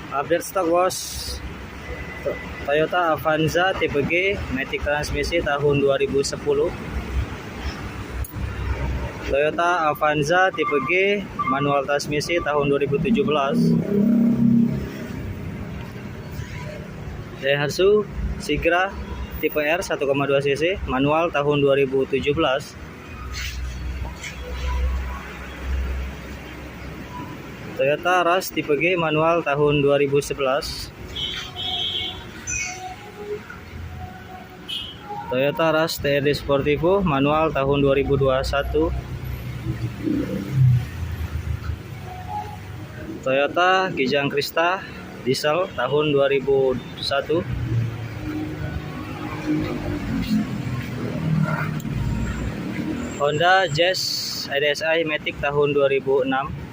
Update stok bos. Toyota Avanza tipe G matic transmisi tahun 2010. Toyota Avanza tipe G manual transmisi tahun 2017. Daihatsu Sigra tipe R 1,2 cc manual tahun 2017. Toyota Rush tipe G manual tahun 2011. Toyota Rush TRD Sportivo manual tahun 2021. Toyota Kijang Krista diesel tahun 2001. Honda Jazz IDSI Matic tahun 2006.